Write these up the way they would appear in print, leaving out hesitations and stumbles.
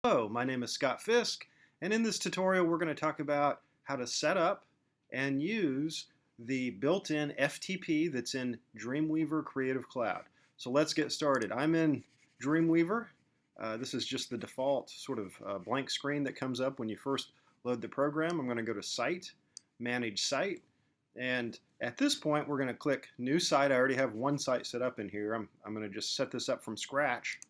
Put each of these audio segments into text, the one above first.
Hello, my name is Scott Fisk, and in this tutorial we're going to talk about how to set up and use the built-in FTP that's in Dreamweaver Creative Cloud. So let's get started. I'm in Dreamweaver. This is just the default sort of blank screen that comes up when you first load the program. I'm going to go to Site, Manage Site, and at this point we're going to click New Site. I already have one site set up in here. I'm going to just set this up from scratch.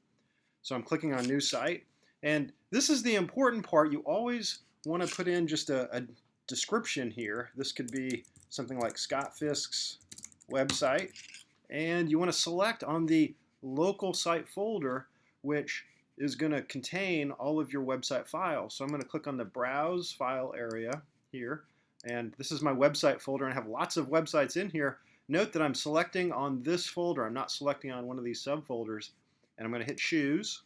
So I'm clicking on New Site. And this is the important part. You always want to put in just a description here. This could be something like Scott Fisk's website. And you want to select on the local site folder, which is going to contain all of your website files. So I'm going to click on the Browse File area here. And this is my website folder, and I have lots of websites in here. Note that I'm selecting on this folder. I'm not selecting on one of these subfolders. And I'm going to hit Choose.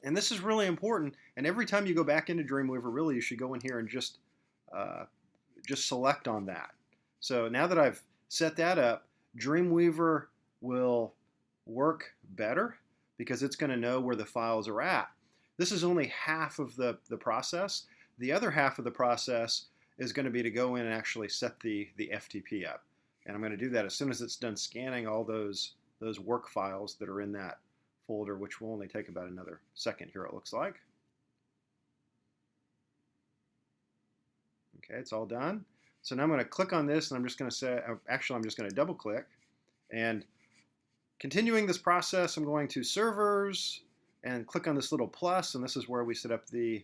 And this is really important. And every time you go back into Dreamweaver, really, you should go in here and just select on that. So now that I've set that up, Dreamweaver will work better because it's going to know where the files are at. This is only half of the process. The other half of the process is going to be to go in and actually set the FTP up. And I'm going to do that as soon as it's done scanning all those work files that are in that folder, which will only take about another second here, it looks like. Okay, it's all done. So now I'm going to click on this, and I'm just going to say, actually I'm just going to double click. And continuing this process, I'm going to Servers and click on this little plus, and this is where we set up the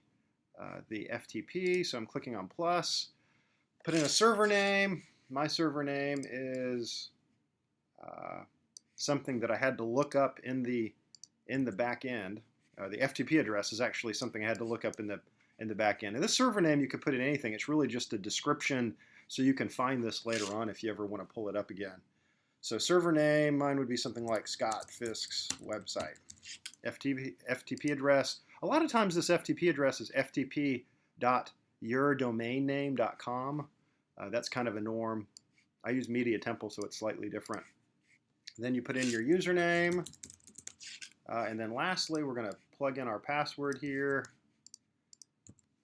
FTP. So I'm clicking on plus, put in a server name. My server name is something that I had to look up in the back end. The FTP address is actually something I had to look up in the back end. And this server name you could put in anything. It's really just a description so you can find this later on if you ever want to pull it up again. So server name, mine would be something like Scott Fisk's website. FTP address. A lot of times this FTP address is ftp.yourdomainname.com. That's kind of a norm. I use Media Temple, so it's slightly different. Then you put in your username. And then lastly, we're going to plug in our password here.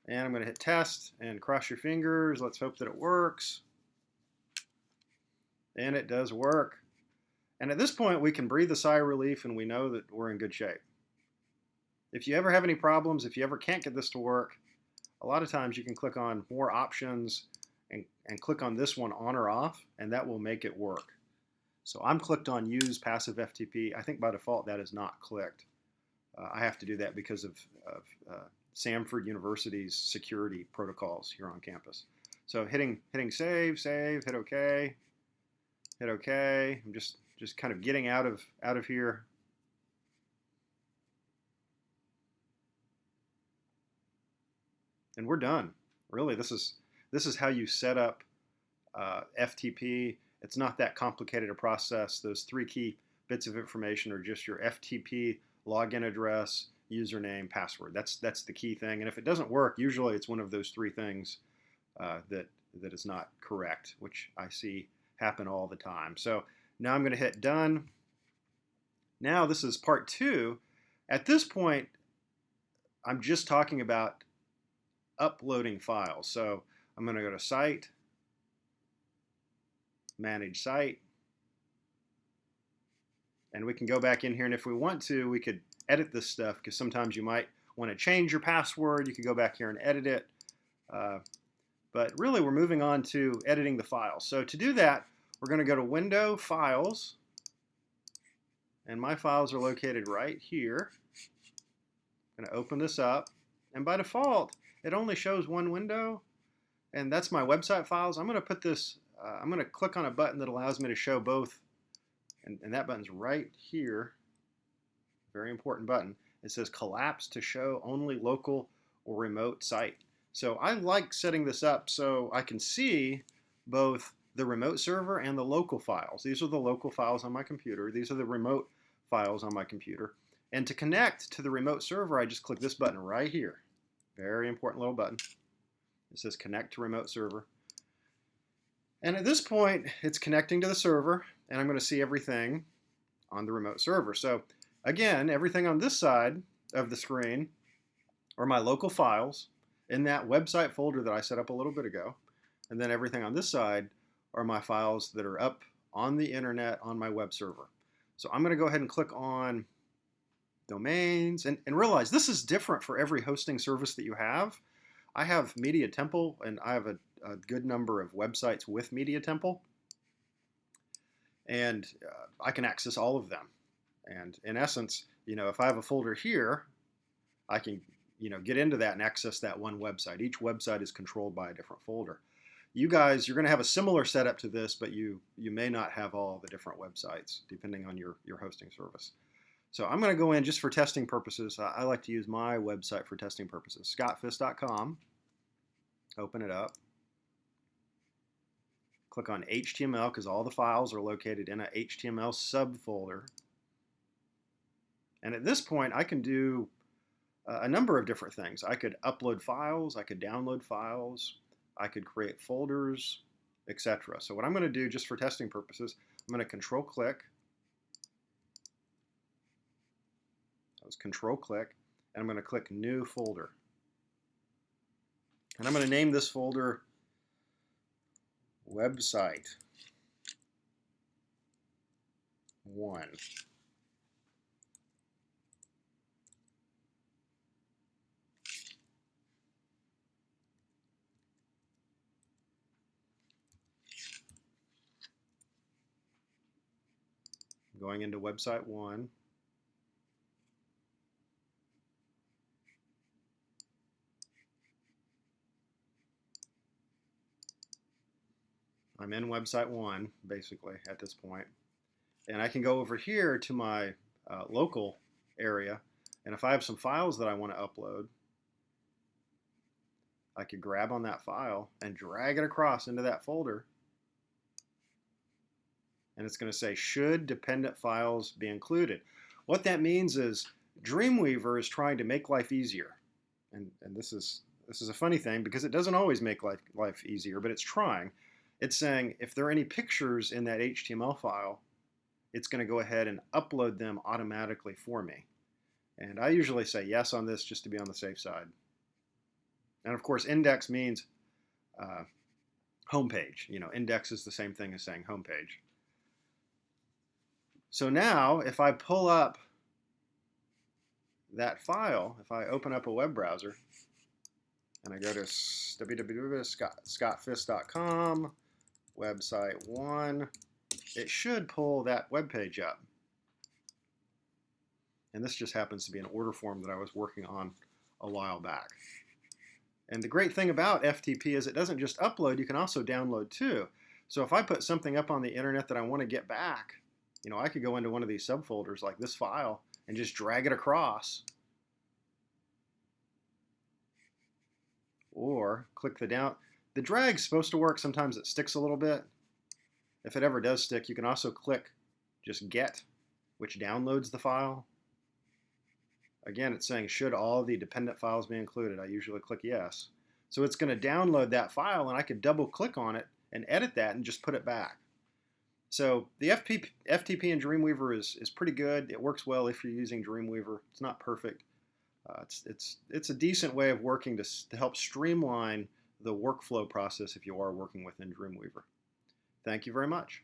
And I'm going to hit test and cross your fingers. Let's hope that it works. And it does work. And at this point, we can breathe a sigh of relief and we know that we're in good shape. If you ever have any problems, if you ever can't get this to work, a lot of times you can click on more options and click on this one on or off, and that will make it work. So I'm clicked on Use Passive FTP. I think by default that is not clicked. I have to do that because of Samford University's security protocols here on campus. So hitting save, hit OK, hit OK. I'm just kind of getting out of here. And we're done. Really, this is how you set up FTP. It's not that complicated a process. Those three key bits of information are just your FTP login address, username, password. That's the key thing. And if it doesn't work, usually it's one of those three things that is not correct, which I see happen all the time. So now I'm going to hit done. Now this is part 2. At this point, I'm just talking about uploading files. So I'm going to go to Site, Manage Site, and we can go back in here, and if we want to, we could edit this stuff because sometimes you might want to change your password. You could go back here and edit it, but really we're moving on to editing the files. So to do that, we're going to go to Window, Files, and my files are located right here. I'm going to open this up, and by default it only shows one window, and that's my website files. I'm going to put this I'm going to click on a button that allows me to show both, and that button's right here. Very important button. It says collapse to show only local or remote site. So I like setting this up so I can see both the remote server and the local files. These are the local files on my computer. These are the remote files on my computer. And to connect to the remote server, I just click this button right here. Very important little button. It says connect to remote server. And at this point, it's connecting to the server, and I'm going to see everything on the remote server. So again, everything on this side of the screen are my local files in that website folder that I set up a little bit ago. And then everything on this side are my files that are up on the internet on my web server. So I'm going to go ahead and click on domains and realize this is different for every hosting service that you have. I have Media Temple, and I have a good number of websites with Media Temple, and I can access all of them. And in essence, if I have a folder here, I can get into that and access that one website. Each website is controlled by a different folder. You guys, you're going to have a similar setup to this, but you may not have all the different websites depending on your hosting service. So I'm going to go in just for testing purposes. I like to use my website for testing purposes, scottfisk.com. Open it up. Click on HTML because all the files are located in a HTML subfolder. And at this point, I can do a number of different things. I could upload files, I could download files, I could create folders, etc. So what I'm going to do just for testing purposes, I'm going to control click. That was control click, and I'm going to click new folder. And I'm going to name this folder website 1. Going into website 1. I'm in website 1 basically at this point. And I can go over here to my local area, and if I have some files that I want to upload, I could grab on that file and drag it across into that folder, and it's going to say should dependent files be included. What that means is Dreamweaver is trying to make life easier, and this is a funny thing because it doesn't always make life easier, but it's trying. It's saying if there are any pictures in that HTML file, it's going to go ahead and upload them automatically for me. And I usually say yes on this just to be on the safe side. And of course, index means homepage. Index is the same thing as saying homepage. So now, if I pull up that file, if I open up a web browser and I go to www.scottfisk.com, website 1, it should pull that web page up. And this just happens to be an order form that I was working on a while back. And the great thing about FTP is it doesn't just upload, you can also download too. So if I put something up on the internet that I want to get back, I could go into one of these subfolders like this file and just drag it across. Or click the down. The drag's supposed to work. Sometimes it sticks a little bit. If it ever does stick, you can also click just get, which downloads the file. Again, it's saying should all the dependent files be included. I usually click yes. So it's going to download that file, and I could double click on it and edit that and just put it back. So the FTP in Dreamweaver is pretty good. It works well if you're using Dreamweaver. It's not perfect. It's a decent way of working to help streamline the workflow process if you are working within Dreamweaver. Thank you very much.